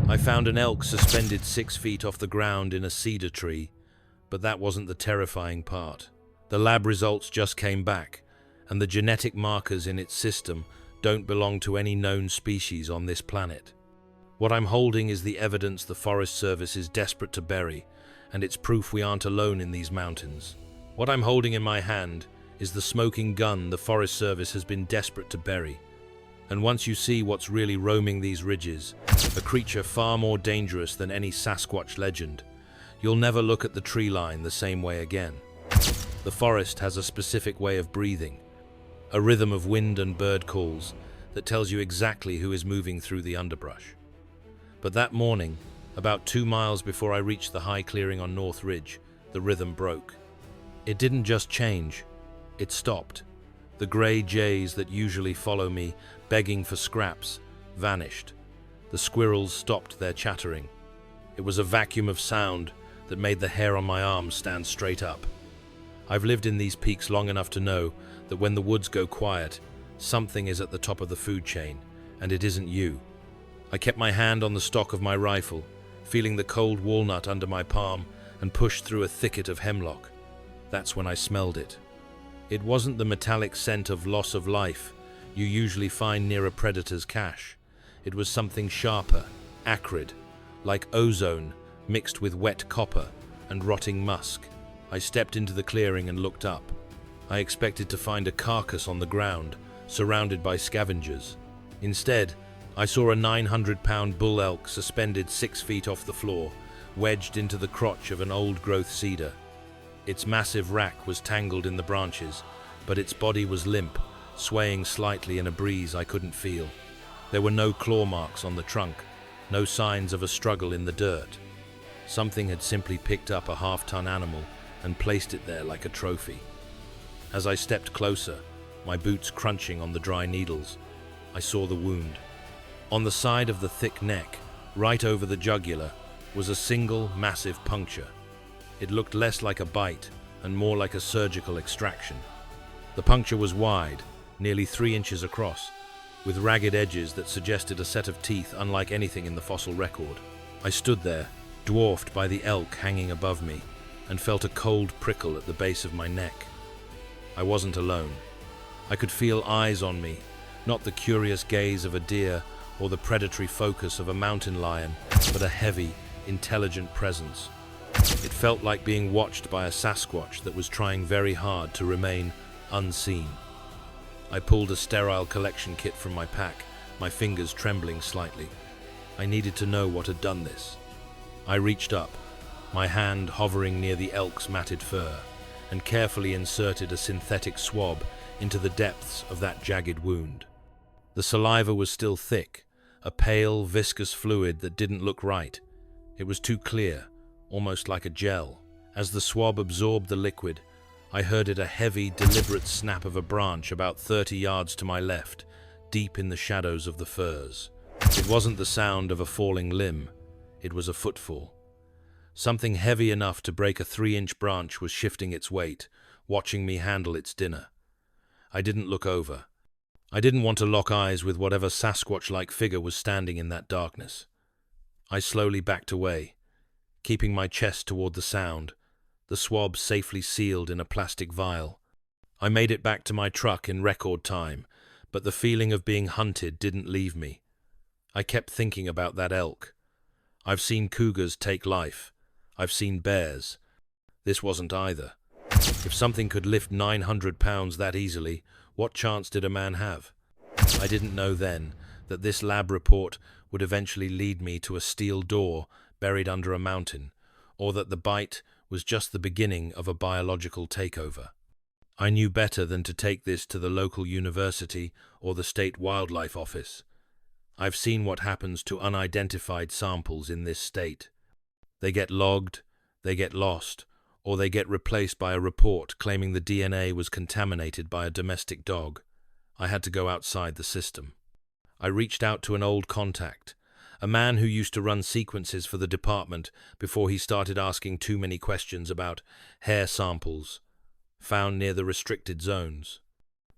I found an elk suspended 6 feet off the ground in a cedar tree, but that wasn't the terrifying part. The lab results just came back, and the genetic markers in its system don't belong to any known species on this planet. What I'm holding is the evidence the Forest Service is desperate to bury, and it's proof we aren't alone in these mountains. What I'm holding in my hand is the smoking gun the Forest Service has been desperate to bury. And once you see what's really roaming these ridges, a creature far more dangerous than any Sasquatch legend, you'll never look at the tree line the same way again. The forest has a specific way of breathing, a rhythm of wind and bird calls that tells you exactly who is moving through the underbrush. But that morning, about 2 miles before I reached the high clearing on North Ridge, the rhythm broke. It didn't just change, it stopped. The grey jays that usually follow me, begging for scraps, vanished. The squirrels stopped their chattering. It was a vacuum of sound that made the hair on my arms stand straight up. I've lived in these peaks long enough to know that when the woods go quiet, something is at the top of the food chain, and it isn't you. I kept my hand on the stock of my rifle, feeling the cold walnut under my palm, and pushed through a thicket of hemlock. That's when I smelled it. It wasn't the metallic scent of loss of life you usually find near a predator's cache. It was something sharper, acrid, like ozone mixed with wet copper and rotting musk. I stepped into the clearing and looked up. I expected to find a carcass on the ground, surrounded by scavengers. Instead, I saw a 900-pound bull elk suspended 6 feet off the floor, wedged into the crotch of an old-growth cedar. Its massive rack was tangled in the branches, but its body was limp, swaying slightly in a breeze I couldn't feel. There were no claw marks on the trunk, no signs of a struggle in the dirt. Something had simply picked up a half-ton animal and placed it there like a trophy. As I stepped closer, my boots crunching on the dry needles, I saw the wound. On the side of the thick neck, right over the jugular, was a single massive puncture. It looked less like a bite and more like a surgical extraction. The puncture was wide, nearly 3 inches across, with ragged edges that suggested a set of teeth unlike anything in the fossil record. I stood there, dwarfed by the elk hanging above me, and felt a cold prickle at the base of my neck. I wasn't alone. I could feel eyes on me, not the curious gaze of a deer or the predatory focus of a mountain lion, but a heavy, intelligent presence. It felt like being watched by a Sasquatch that was trying very hard to remain unseen. I pulled a sterile collection kit from my pack, my fingers trembling slightly. I needed to know what had done this. I reached up, my hand hovering near the elk's matted fur, and carefully inserted a synthetic swab into the depths of that jagged wound. The saliva was still thick, a pale, viscous fluid that didn't look right. It was too clear, almost like a gel. As the swab absorbed the liquid, I heard it a heavy, deliberate snap of a branch about 30 yards to my left, deep in the shadows of the firs. It wasn't the sound of a falling limb, it was a footfall. Something heavy enough to break a 3-inch branch was shifting its weight, watching me handle its dinner. I didn't look over. I didn't want to lock eyes with whatever Sasquatch-like figure was standing in that darkness. I slowly backed away, keeping my chest toward the sound, the swab safely sealed in a plastic vial. I made it back to my truck in record time, but the feeling of being hunted didn't leave me. I kept thinking about that elk. I've seen cougars take life. I've seen bears. This wasn't either. If something could lift 900 pounds that easily, what chance did a man have? I didn't know then that this lab report would eventually lead me to a steel door buried under a mountain, or that the bite was just the beginning of a biological takeover. I knew better than to take this to the local university or the state wildlife office. I've seen what happens to unidentified samples in this state. They get logged, they get lost, or they get replaced by a report claiming the DNA was contaminated by a domestic dog. I had to go outside the system. I reached out to an old contact, a man who used to run sequences for the department before he started asking too many questions about hair samples found near the restricted zones.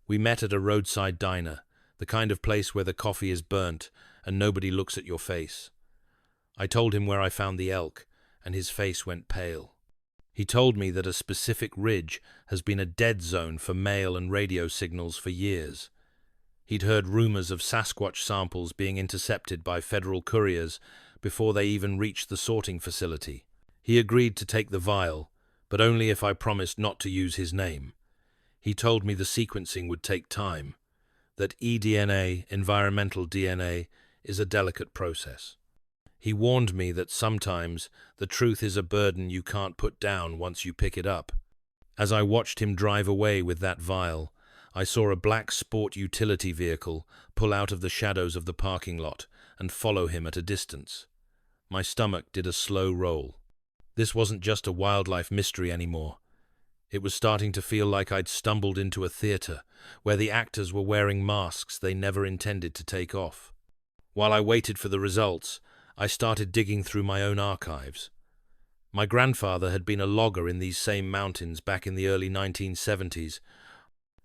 We met at a roadside diner, the kind of place where the coffee is burnt and nobody looks at your face. I told him where I found the elk, and his face went pale. He told me that a specific ridge has been a dead zone for mail and radio signals for years. He'd heard rumors of Sasquatch samples being intercepted by federal couriers before they even reached the sorting facility. He agreed to take the vial, but only if I promised not to use his name. He told me the sequencing would take time, that eDNA, environmental DNA, is a delicate process. He warned me that sometimes the truth is a burden you can't put down once you pick it up. As I watched him drive away with that vial, I saw a black sport utility vehicle pull out of the shadows of the parking lot and follow him at a distance. My stomach did a slow roll. This wasn't just a wildlife mystery anymore. It was starting to feel like I'd stumbled into a theater where the actors were wearing masks they never intended to take off. While I waited for the results, I started digging through my own archives. My grandfather had been a logger in these same mountains back in the early 1970s,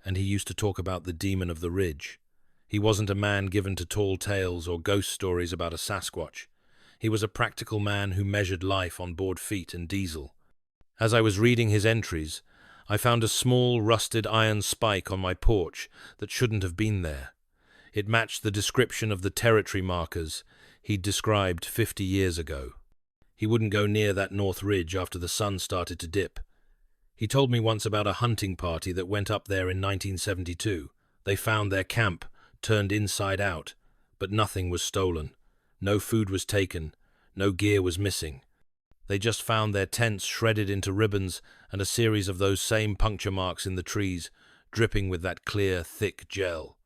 and he used to talk about the demon of the ridge. He wasn't a man given to tall tales or ghost stories about a Sasquatch. He was a practical man who measured life on board feet and diesel. As I was reading his entries, I found a small, rusted iron spike on my porch that shouldn't have been there. It matched the description of the territory markers he'd described 50 years ago. He wouldn't go near that north ridge after the sun started to dip. He told me once about a hunting party that went up there in 1972. They found their camp turned inside out, but nothing was stolen. No food was taken, no gear was missing. They just found their tents shredded into ribbons and a series of those same puncture marks in the trees, dripping with that clear, thick gel.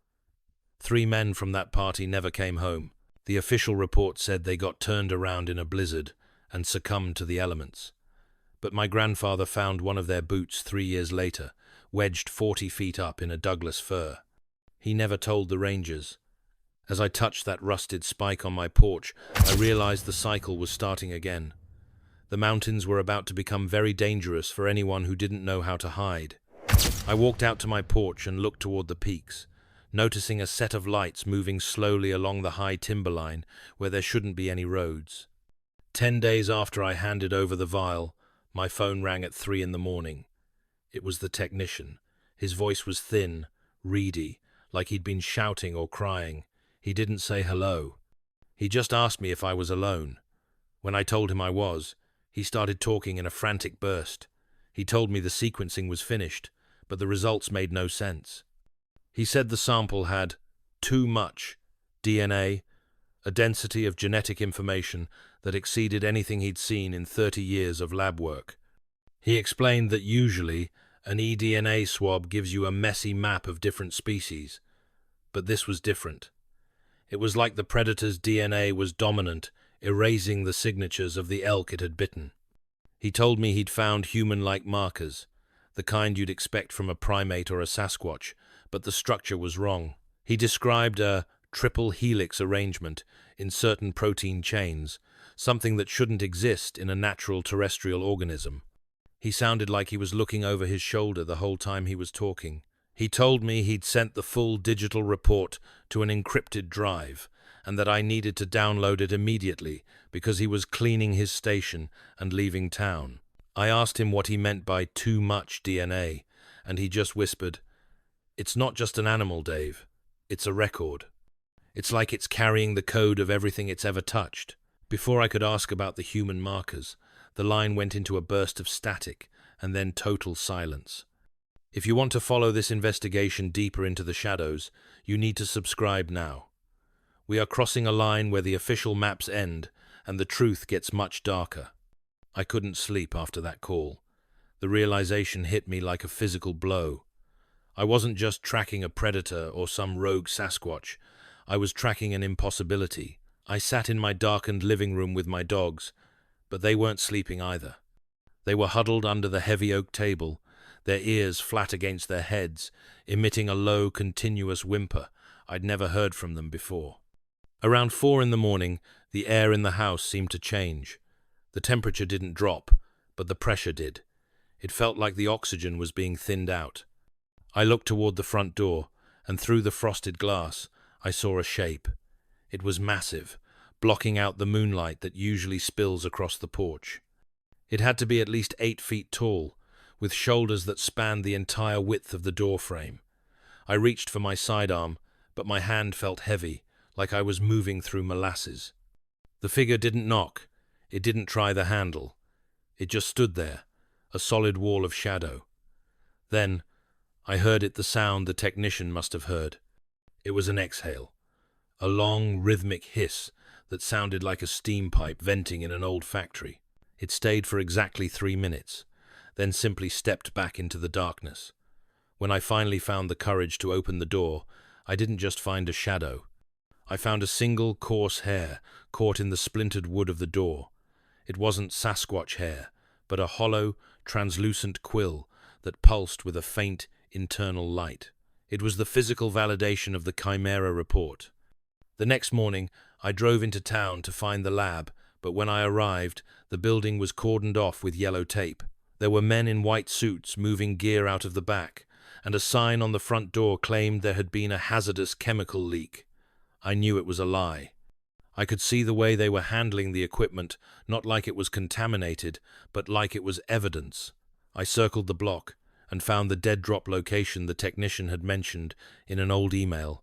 3 men from that party never came home. The official report said they got turned around in a blizzard and succumbed to the elements. But my grandfather found one of their boots 3 years later, wedged 40 feet up in a Douglas fir. He never told the rangers. As I touched that rusted spike on my porch, I realized the cycle was starting again. The mountains were about to become very dangerous for anyone who didn't know how to hide. I walked out to my porch and looked toward the peaks, noticing a set of lights moving slowly along the high timberline where there shouldn't be any roads. 10 days after I handed over the vial, my phone rang at 3 in the morning. It was the technician. His voice was thin, reedy, like he'd been shouting or crying. He didn't say hello. He just asked me if I was alone. When I told him I was, he started talking in a frantic burst. He told me the sequencing was finished, but the results made no sense. He said the sample had too much DNA, a density of genetic information that exceeded anything he'd seen in 30 years of lab work. He explained that usually an eDNA swab gives you a messy map of different species, but this was different. It was like the predator's DNA was dominant, erasing the signatures of the elk it had bitten. He told me he'd found human-like markers, the kind you'd expect from a primate or a Sasquatch, but the structure was wrong. He described a triple-helix arrangement in certain protein chains, something that shouldn't exist in a natural terrestrial organism. He sounded like he was looking over his shoulder the whole time he was talking. He told me he'd sent the full digital report to an encrypted drive, and that I needed to download it immediately because he was cleaning his station and leaving town. I asked him what he meant by too much DNA, and he just whispered, "It's not just an animal, Dave. It's a record. It's like it's carrying the code of everything it's ever touched." Before I could ask about the human markers, the line went into a burst of static and then total silence. If you want to follow this investigation deeper into the shadows, you need to subscribe now. We are crossing a line where the official maps end and the truth gets much darker. I couldn't sleep after that call. The realization hit me like a physical blow. I wasn't just tracking a predator or some rogue Sasquatch. I was tracking an impossibility. I sat in my darkened living room with my dogs, but they weren't sleeping either. They were huddled under the heavy oak table, their ears flat against their heads, emitting a low, continuous whimper. I'd never heard from them before. Around 4 in the morning, the air in the house seemed to change. The temperature didn't drop, but the pressure did. It felt like the oxygen was being thinned out. I looked toward the front door, and through the frosted glass, I saw a shape. It was massive, blocking out the moonlight that usually spills across the porch. It had to be at least 8 feet tall, with shoulders that spanned the entire width of the door frame. I reached for my sidearm, but my hand felt heavy, like I was moving through molasses. The figure didn't knock. It didn't try the handle. It just stood there, a solid wall of shadow. Then, I heard the sound the technician must have heard. It was an exhale, a long, rhythmic hiss that sounded like a steam pipe venting in an old factory. It stayed for exactly 3 minutes, then simply stepped back into the darkness. When I finally found the courage to open the door, I didn't just find a shadow. I found a single coarse hair caught in the splintered wood of the door. It wasn't Sasquatch hair, but a hollow, translucent quill that pulsed with a faint, internal light. It was the physical validation of the Chimera report. The next morning, I drove into town to find the lab, but when I arrived, the building was cordoned off with yellow tape. There were men in white suits moving gear out of the back, and a sign on the front door claimed there had been a hazardous chemical leak. I knew it was a lie. I could see the way they were handling the equipment, not like it was contaminated, but like it was evidence. I circled the block and found the dead drop location the technician had mentioned in an old email,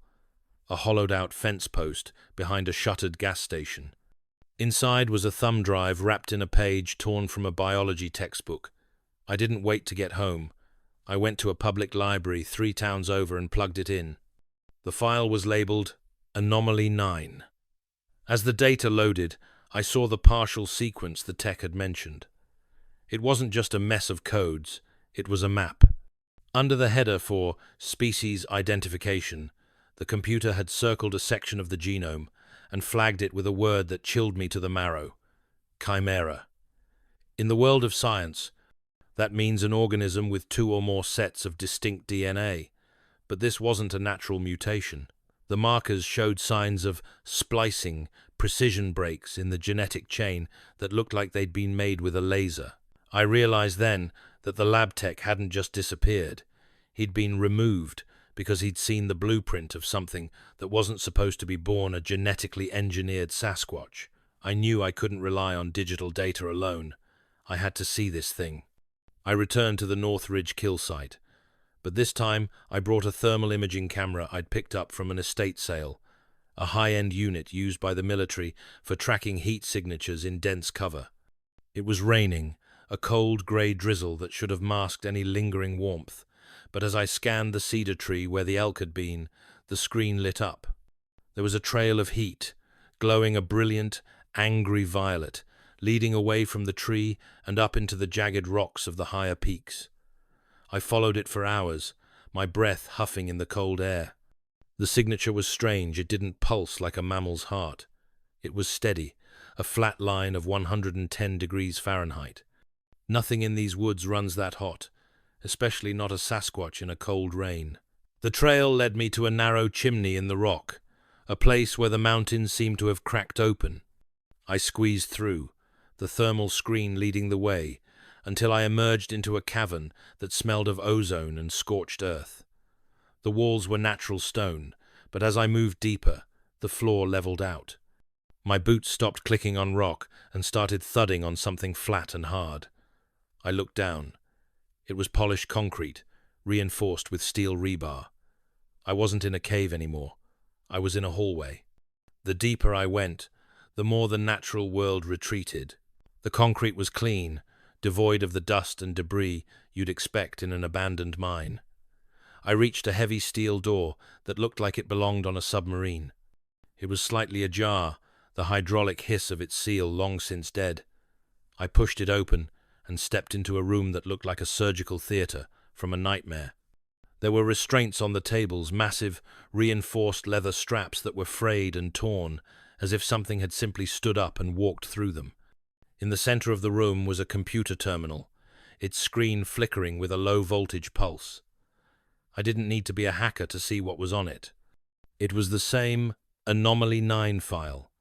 a hollowed-out fence post behind a shuttered gas station. Inside was a thumb drive wrapped in a page torn from a biology textbook. I didn't wait to get home. I went to a public library 3 towns over and plugged it in. The file was labeled Anomaly 9. As the data loaded, I saw the partial sequence the tech had mentioned. It wasn't just a mess of codes, it was a map. Under the header for species identification, the computer had circled a section of the genome and flagged it with a word that chilled me to the marrow: chimera. In the world of science, that means an organism with 2 or more sets of distinct DNA, but this wasn't a natural mutation. The markers showed signs of splicing, precision breaks in the genetic chain that looked like they'd been made with a laser. I realized then that the lab tech hadn't just disappeared. He'd been removed because he'd seen the blueprint of something that wasn't supposed to be born a genetically engineered Sasquatch. I knew I couldn't rely on digital data alone. I had to see this thing. I returned to the North Ridge kill site, but this time I brought a thermal imaging camera I'd picked up from an estate sale, a high-end unit used by the military for tracking heat signatures in dense cover. It was raining, a cold grey drizzle that should have masked any lingering warmth, but as I scanned the cedar tree where the elk had been, the screen lit up. There was a trail of heat, glowing a brilliant, angry violet, leading away from the tree and up into the jagged rocks of the higher peaks. I followed it for hours, my breath huffing in the cold air. The signature was strange. It didn't pulse like a mammal's heart. It was steady, a flat line of 110 degrees Fahrenheit. Nothing in these woods runs that hot, especially not a Sasquatch in a cold rain. The trail led me to a narrow chimney in the rock, a place where the mountains seemed to have cracked open. I squeezed through, the thermal screen leading the way, until I emerged into a cavern that smelled of ozone and scorched earth. The walls were natural stone, but as I moved deeper, the floor leveled out. My boots stopped clicking on rock and started thudding on something flat and hard. I looked down. It was polished concrete, reinforced with steel rebar. I wasn't in a cave anymore. I was in a hallway. The deeper I went, the more the natural world retreated. The concrete was clean, devoid of the dust and debris you'd expect in an abandoned mine. I reached a heavy steel door that looked like it belonged on a submarine. It was slightly ajar, the hydraulic hiss of its seal long since dead. I pushed it open and stepped into a room that looked like a surgical theater from a nightmare. There were restraints on the tables, massive, reinforced leather straps that were frayed and torn, as if something had simply stood up and walked through them. In the center of the room was a computer terminal, its screen flickering with a low-voltage pulse. I didn't need to be a hacker to see what was on it. It was the same Anomaly 9 file,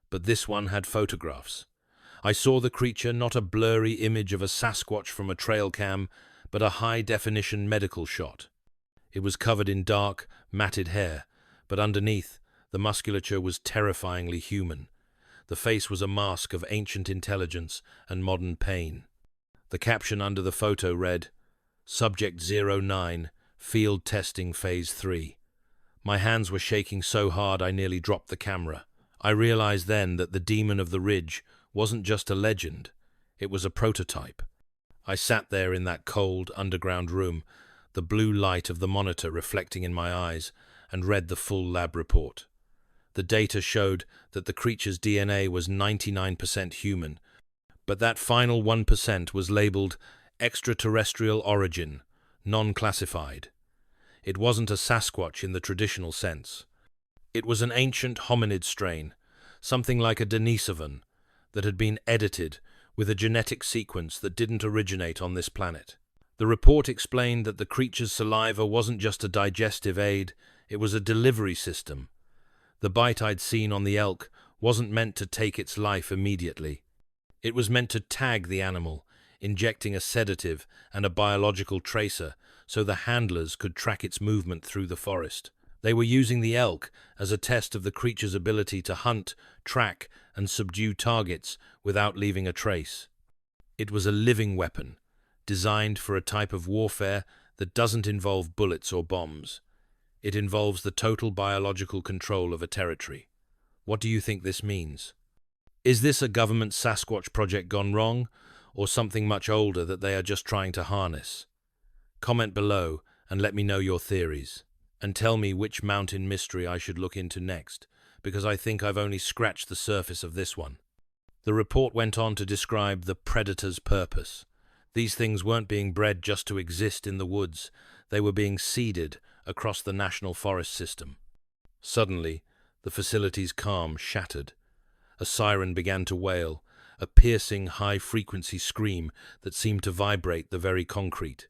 but this one had photographs. I saw the creature, not a blurry image of a Sasquatch from a trail cam, but a high-definition medical shot. It was covered in dark, matted hair, but underneath, the musculature was terrifyingly human. The face was a mask of ancient intelligence and modern pain. The caption under the photo read, Subject 09, Field Testing Phase 3. My hands were shaking so hard I nearly dropped the camera. I realized then that the Demon of the Ridge wasn't just a legend, it was a prototype. I sat there in that cold, underground room, the blue light of the monitor reflecting in my eyes, and read the full lab report. The data showed that the creature's DNA was 99% human, but that final 1% was labeled extraterrestrial origin, non-classified. It wasn't a Sasquatch in the traditional sense. It was an ancient hominid strain, something like a Denisovan, that had been edited with a genetic sequence that didn't originate on this planet. The report explained that the creature's saliva wasn't just a digestive aid, it was a delivery system. The bite I'd seen on the elk wasn't meant to take its life immediately. It was meant to tag the animal, injecting a sedative and a biological tracer so the handlers could track its movement through the forest. They were using the elk as a test of the creature's ability to hunt, track, and subdue targets without leaving a trace. It was a living weapon, designed for a type of warfare that doesn't involve bullets or bombs. It involves the total biological control of a territory. What do you think this means? Is this a government Sasquatch project gone wrong, or something much older that they are just trying to harness? Comment below and let me know your theories. And tell me which mountain mystery I should look into next, because I think I've only scratched the surface of this one. The report went on to describe the predator's purpose. These things weren't being bred just to exist in the woods, they were being seeded across the national forest system. Suddenly, the facility's calm shattered. A siren began to wail, a piercing, high-frequency scream that seemed to vibrate the very concrete.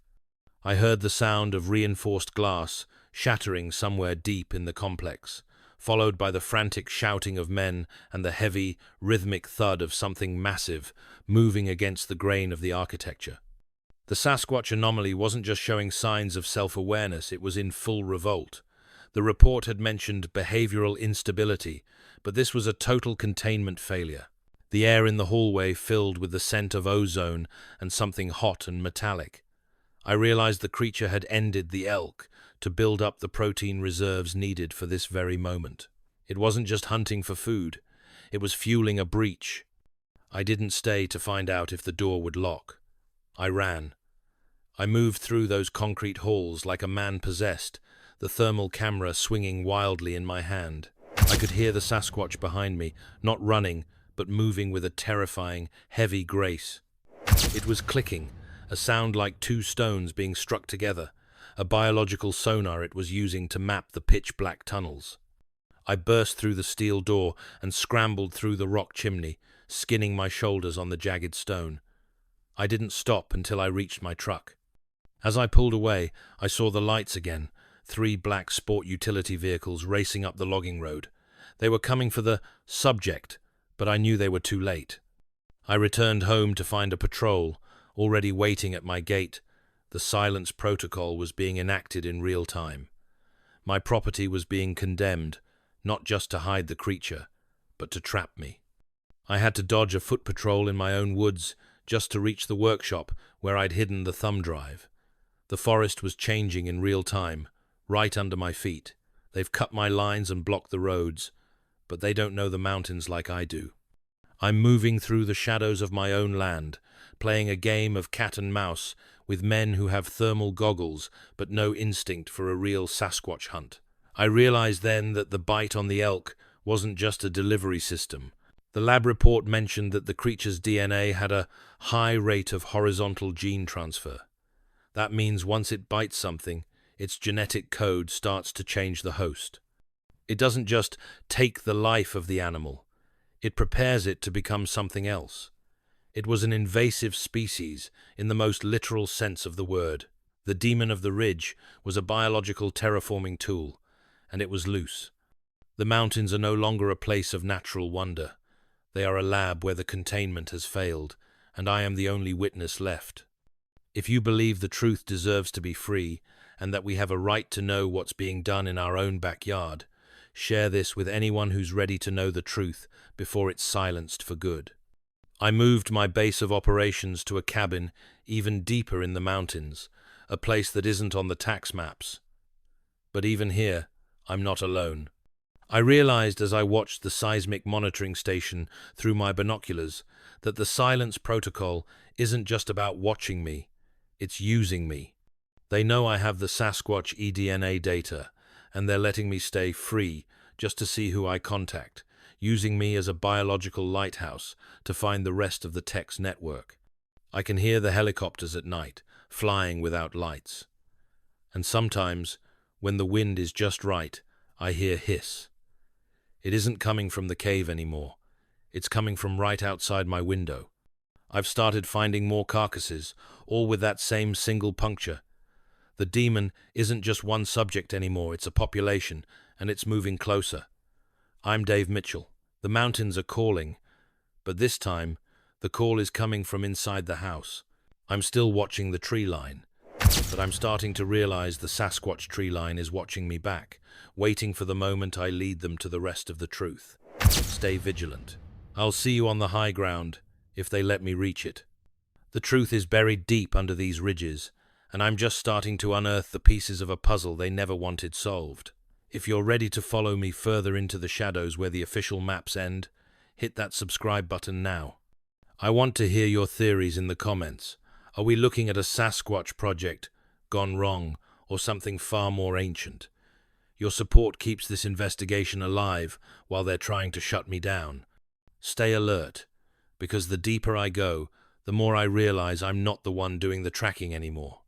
I heard the sound of reinforced glass shattering somewhere deep in the complex, followed by the frantic shouting of men and the heavy, rhythmic thud of something massive moving against the grain of the architecture. The Sasquatch anomaly wasn't just showing signs of self-awareness, it was in full revolt. The report had mentioned behavioral instability, but this was a total containment failure. The air in the hallway filled with the scent of ozone and something hot and metallic. I realized the creature had ended the elk to build up the protein reserves needed for this very moment. It wasn't just hunting for food, it was fueling a breach. I didn't stay to find out if the door would lock. I ran. I moved through those concrete halls like a man possessed, the thermal camera swinging wildly in my hand. I could hear the Sasquatch behind me, not running, but moving with a terrifying, heavy grace. It was clicking, a sound like two stones being struck together, a biological sonar it was using to map the pitch-black tunnels. I burst through the steel door and scrambled through the rock chimney, skinning my shoulders on the jagged stone. I didn't stop until I reached my truck. As I pulled away, I saw the lights again, 3 black sport utility vehicles racing up the logging road. They were coming for the subject, but I knew they were too late. I returned home to find a patrol already waiting at my gate. The silence protocol was being enacted in real time. My property was being condemned, not just to hide the creature, but to trap me. I had to dodge a foot patrol in my own woods just to reach the workshop where I'd hidden the thumb drive. The forest was changing in real time, right under my feet. They've cut my lines and blocked the roads, but they don't know the mountains like I do. I'm moving through the shadows of my own land, playing a game of cat and mouse with men who have thermal goggles but no instinct for a real Sasquatch hunt. I realized then that the bite on the elk wasn't just a delivery system. The lab report mentioned that the creature's DNA had a high rate of horizontal gene transfer. That means once it bites something, its genetic code starts to change the host. It doesn't just take the life of the animal, it prepares it to become something else. It was an invasive species in the most literal sense of the word. The Demon of the Ridge was a biological terraforming tool, and it was loose. The mountains are no longer a place of natural wonder. They are a lab where the containment has failed, and I am the only witness left. If you believe the truth deserves to be free, and that we have a right to know what's being done in our own backyard, share this with anyone who's ready to know the truth before it's silenced for good. I moved my base of operations to a cabin even deeper in the mountains, a place that isn't on the tax maps. But even here, I'm not alone. I realized as I watched the seismic monitoring station through my binoculars that the silence protocol isn't just about watching me, it's using me. They know I have the Sasquatch eDNA data, and they're letting me stay free just to see who I contact, using me as a biological lighthouse to find the rest of the tech's network. I can hear the helicopters at night, flying without lights. And sometimes, when the wind is just right, I hear hiss. It isn't coming from the cave anymore. It's coming from right outside my window. I've started finding more carcasses, all with that same single puncture. The demon isn't just one subject anymore, it's a population, and it's moving closer. I'm Dave Mitchell. The mountains are calling, but this time, the call is coming from inside the house. I'm still watching the tree line, but I'm starting to realize the Sasquatch tree line is watching me back, waiting for the moment I lead them to the rest of the truth. Stay vigilant. I'll see you on the high ground, if they let me reach it. The truth is buried deep under these ridges, and I'm just starting to unearth the pieces of a puzzle they never wanted solved. If you're ready to follow me further into the shadows where the official maps end, hit that subscribe button now. I want to hear your theories in the comments. Are we looking at a Sasquatch project gone wrong, or something far more ancient? Your support keeps this investigation alive while they're trying to shut me down. Stay alert, because the deeper I go, the more I realize I'm not the one doing the tracking anymore.